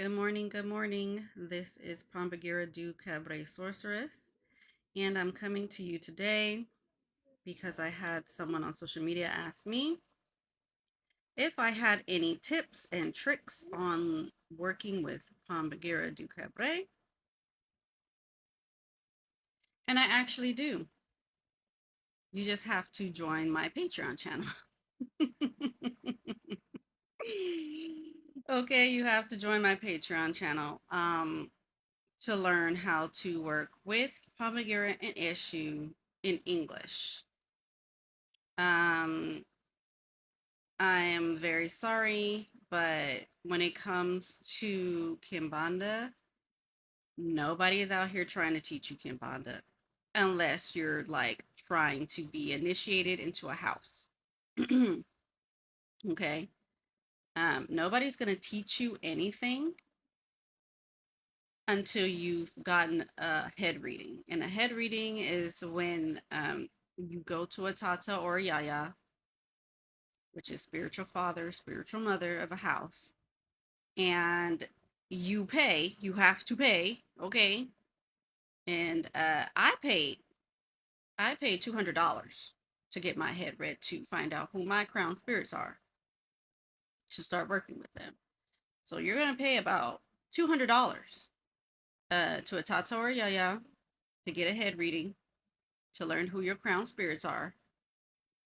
Good morning, good morning. This is Pomba Gira du Cabre Sorceress, and I'm coming to you today because I had someone on social media ask me if I had any tips and tricks on working with Pomba Gira du Cabre, and I actually do. You just have to join my Patreon channel. Okay, you have to join my Patreon channel. To learn how to work with Pomba Gira and Exu in English. Um, I am very sorry, but when it comes to Quimbanda, nobody is out here trying to teach you Quimbanda unless you're like trying to be initiated into a house. Okay. Nobody's going to teach you anything until you've gotten a head reading. And a head reading is when you go to a tata or a yaya, which is spiritual father, spiritual mother of a house, and you have to pay, okay? And I paid $200 to get my head read to find out who my crown spirits are to start working with them. So you're gonna pay about $200 to a tata or yaya to get a head reading to learn who your crown spirits are,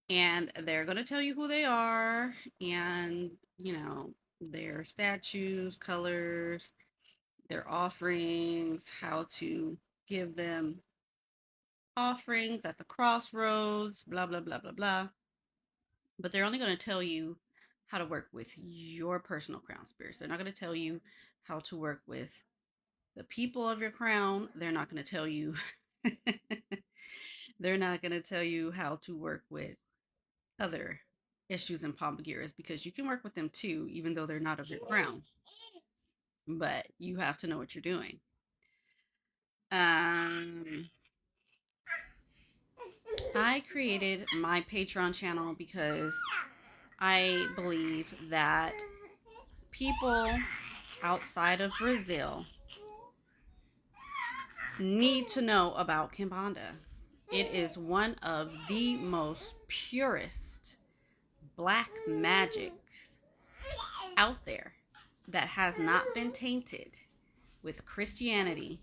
and they're going to tell you who they are and their statues, colors, their offerings, how to give them offerings at the crossroads, blah blah blah blah blah. But they're only going to tell you how to work with your personal crown spirits. They're not going to tell you how to work with the people of your crown. They're not going to tell you they're not going to tell you how to work with other Exus and Pomba Giras, because you can work with them too, even though they're not of your crown. But you have to know what you're doing. I created my Patreon channel because I believe that people outside of Brazil need to know about Quimbanda. It is one of the most purest black magics out there that has not been tainted with Christianity,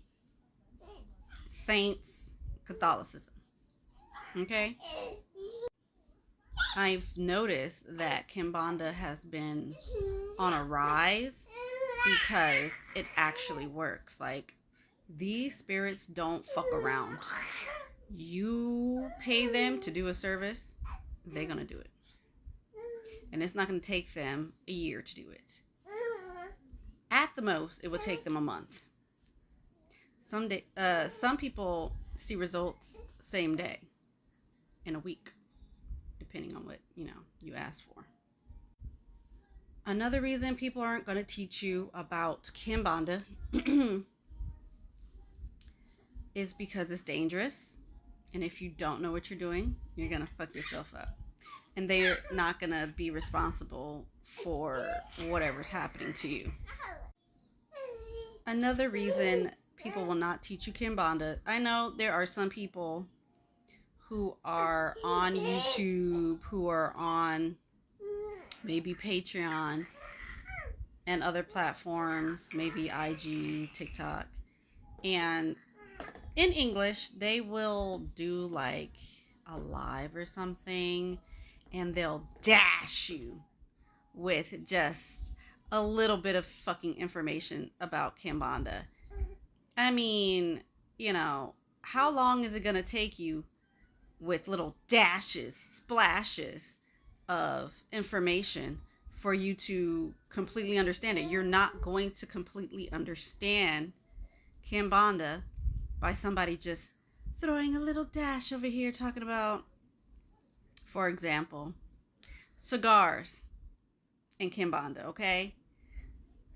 saints, Catholicism. Okay? I've noticed that Quimbanda has been on a rise because it actually works. Like, these spirits don't fuck around. You pay them to do a service, they're going to do it. And it's not going to take them a year to do it. At the most, it will take them a month. Some people see results same day, in a week, depending on what you ask for. Another reason people aren't going to teach you about Quimbanda is because it's dangerous, and if you don't know what you're doing, you're going to fuck yourself up, and they're not going to be responsible for whatever's happening to you. Another reason people will not teach you Quimbanda, I know there are some people who are on YouTube, who are on maybe Patreon and other platforms, maybe IG, TikTok, and in English they will do like a live or something, and they'll dash you with just a little bit of fucking information about Quimbanda. I mean, how long is it gonna take you with little dashes, splashes of information for you to completely understand it? You're not going to completely understand Quimbanda by somebody just throwing a little dash over here talking about, for example, cigars in Quimbanda, okay?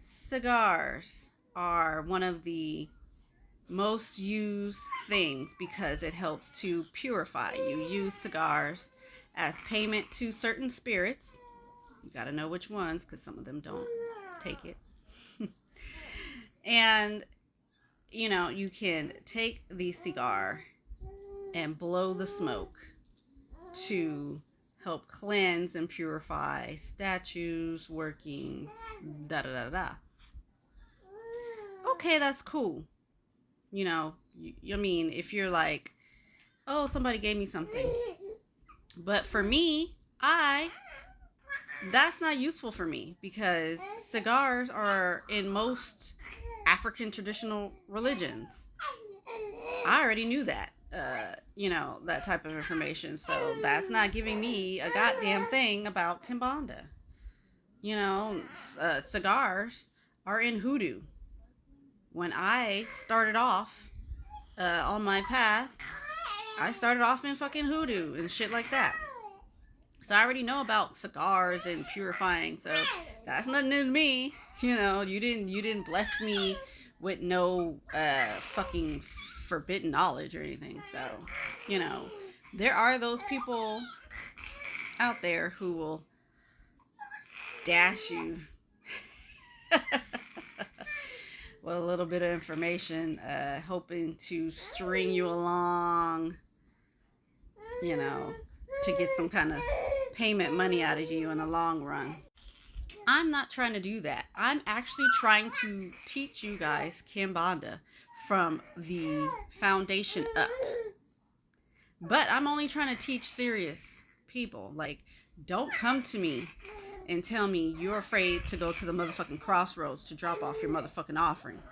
Cigars are one of the most used things because it helps to purify. You use cigars as payment to certain spirits. You got to know which ones, because some of them don't take it. And, you can take the cigar and blow the smoke to help cleanse and purify statues, workings, da da da da. Okay, that's cool. I mean, if you're like, oh, somebody gave me something. But for me, that's not useful for me, because cigars are in most African traditional religions. I already knew that, that type of information. So that's not giving me a goddamn thing about Quimbanda. Cigars are in hoodoo. When I started off on my path, I started off in fucking hoodoo and shit like that. So I already know about cigars and purifying. So that's nothing new to me. You didn't bless me with no fucking forbidden knowledge or anything. So, there are those people out there who will dash you with a little bit of information, hoping to string you along, to get some kind of payment money out of you in the long run. I'm not trying to do that. I'm actually trying to teach you guys Quimbanda from the foundation up. But I'm only trying to teach serious people. Like, don't come to me and tell me you're afraid to go to the motherfucking crossroads to drop off your motherfucking offering.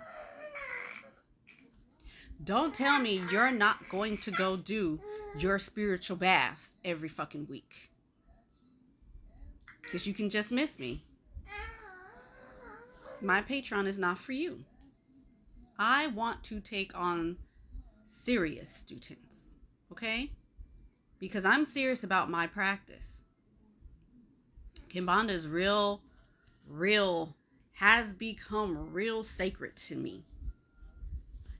Don't tell me you're not going to go do your spiritual baths every fucking week. Because you can just miss me. My Patreon is not for you. I want to take on serious students, okay? Because I'm serious about my practice. Quimbanda is real, has become real sacred to me.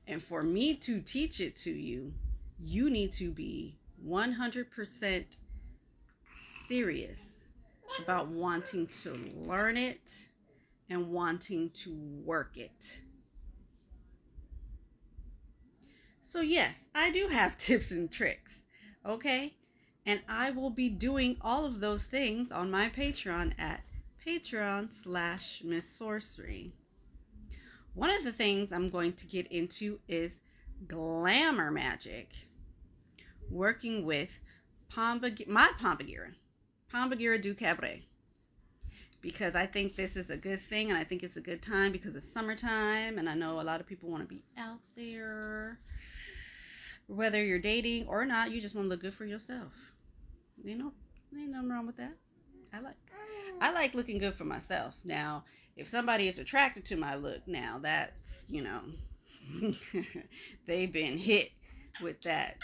And for me to teach it to you, you need to be 100% serious about wanting to learn it and wanting to work it. So yes, I do have tips and tricks, okay? And I will be doing all of those things on my Patreon at Patreon/Miss Sorcery. One of the things I'm going to get into is glamour magic, working with my Pomba Gira, Pomba Gira du Cabaret, because I think this is a good thing, and I think it's a good time because it's summertime, and I know a lot of people want to be out there. Whether you're dating or not, you just want to look good for yourself. Ain't nothing wrong with that. I like looking good for myself. Now, if somebody is attracted to my look, now that's, they've been hit with that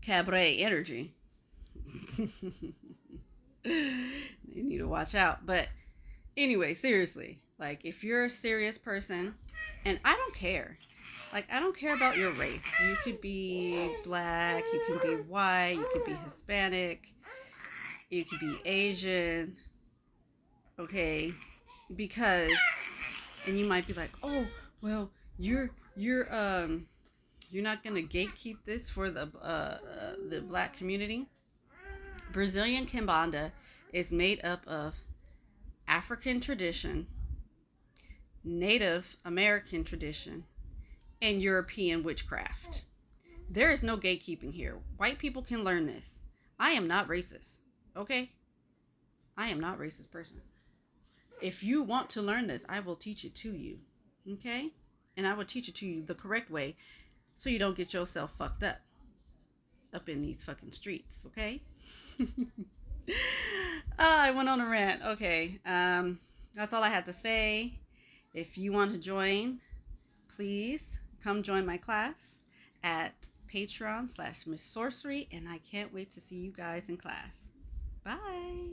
cabaret energy. They need to watch out. But anyway, seriously, like, if you're a serious person, and I don't care. Like, I don't care about your race. You could be black, you could be white, you could be Hispanic, you could be Asian, okay? Because, and you might be like, oh, well, you're not gonna gatekeep this for the black community. Brazilian Quimbanda is made up of African tradition, Native American tradition, and European witchcraft. There is no gatekeeping here. White people can learn this. I am not racist, okay? I am not a racist person. If you want to learn this, I will teach it to you, okay? And I will teach it to you the correct way so you don't get yourself fucked up in these fucking streets, okay? I went on a rant. Okay, that's all I had to say. If you want to join, please come join my class at Patreon/Miss Sorcery, and I can't wait to see you guys in class. Bye.